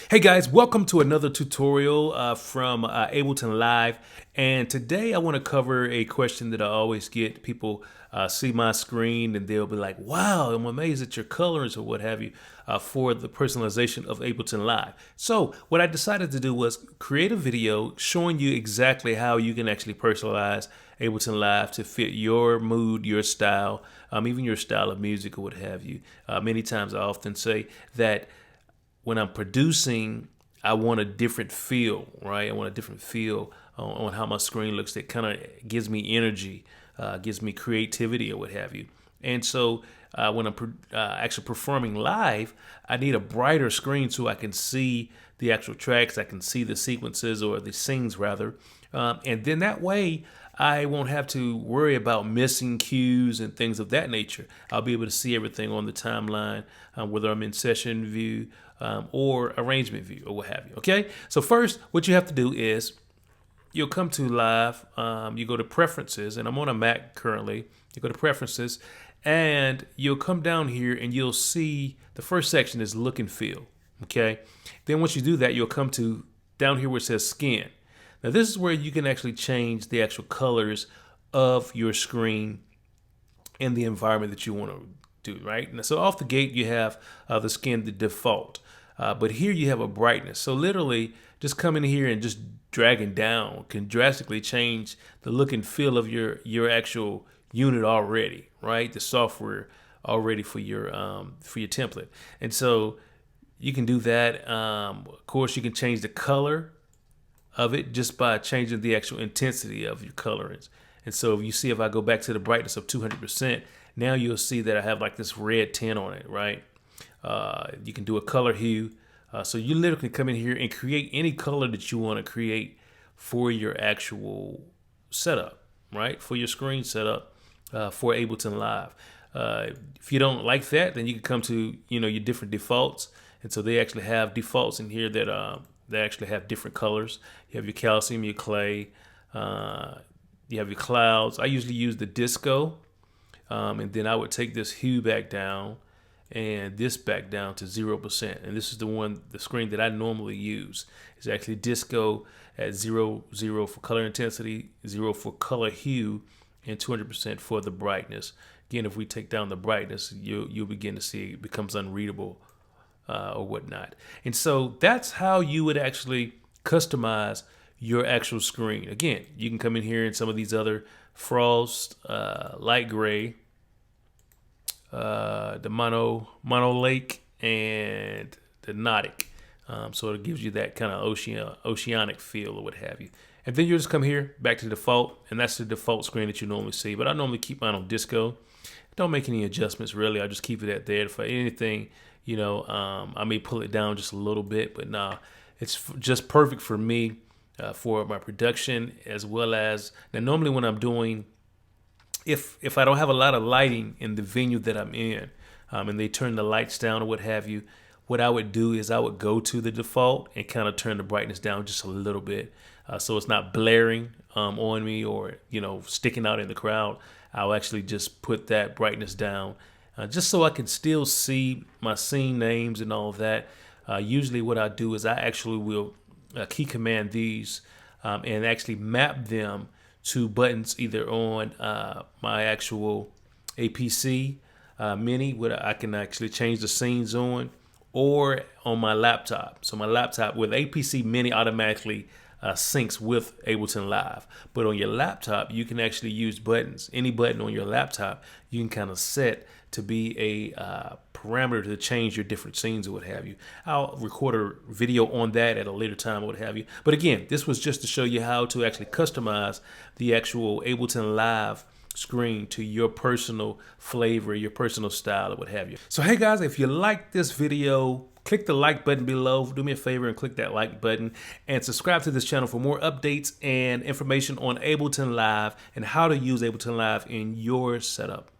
Hey guys, welcome to another tutorial from Ableton Live. And today I want to cover a question that I always get. People see my screen and they'll be like, wow, I'm amazed at your colors or what have you for the personalization of Ableton Live. So what I decided to do was create a video showing you exactly how you can actually personalize Ableton Live to fit your mood, your style, even your style of music or what have you. Many times I often say that when I'm producing, I want a different feel, right? I want a different feel on how my screen looks that kind of gives me energy, gives me creativity or what have you. And so when I'm actually performing live, I need a brighter screen so I can see the actual tracks, I can see the sequences or the scenes rather. And then that way, I won't have to worry about missing cues and things of that nature. I'll be able to see everything on the timeline, whether I'm in session view or arrangement view or what have you. Okay, so first, what you have to do is you'll come to live, you go to preferences, and I'm on a Mac currently. You go to preferences, and you'll come down here and you'll see the first section is look and feel. Okay, then once you do that, you'll come to down here where it says skin. Now this is where you can actually change the actual colors of your screen and the environment that you want to do, right? And so off the gate, you have the skin, the default. But here you have a brightness. So literally just come in here and just dragging down can drastically change the look and feel of your actual unit already, right? The software already for your template. And so you can do that. Of course, you can change the color of it just by changing the actual intensity of your colorings. And so if you see, if I go back to the brightness of 200%, now you'll see that I have like this red tint on it, right? You can do a color hue. So you literally can come in here and create any color that you want to create for your actual setup, right? For your screen setup for Ableton Live. If you don't like that, then you can come to, your different defaults. And so they actually have defaults in here that they actually have different colors. You have your calcium, your clay, you have your clouds. I usually use the disco, and then I would take this hue back down and this back down to 0%. And this is the screen that I normally use. It's actually disco at 0 for color intensity, 0 for color hue, and 200% for the brightness. Again, if we take down the brightness, you'll begin to see it becomes unreadable or whatnot. And so that's how you would actually customize your actual screen. Again, you can come in here in some of these other frost, light gray, the mono lake, and the Nautic. So it gives you that kind of oceanic feel or what have you. And then you'll just come here back to default, and that's the default screen that you normally see. But I normally keep mine on disco. Don't make any adjustments really. I just keep it at there. For anything, I may pull it down just a little bit, but nah, it's just perfect for me for my production as well as now. Normally when I'm doing, if I don't have a lot of lighting in the venue that I'm in, and they turn the lights down or what have you, what I would do is I would go to the default and kind of turn the brightness down just a little bit, so it's not blaring on me or sticking out in the crowd. I'll actually just put that brightness down. Just so I can still see my scene names and all of that. Usually what I do is I actually will key command these and actually map them to buttons either on my actual APC Mini, where I can actually change the scenes on, or on my laptop. So my laptop with APC Mini automatically syncs with Ableton Live. But on your laptop, you can actually use buttons. Any button on your laptop, you can kind of set to be a parameter to change your different scenes or what have you. I'll record a video on that at a later time or what have you. But again, this was just to show you how to actually customize the actual Ableton Live screen to your personal flavor, your personal style or what have you. So hey guys, if you like this video, click the like button below. Do me a favor and click that like button and subscribe to this channel for more updates and information on Ableton Live and how to use Ableton Live in your setup.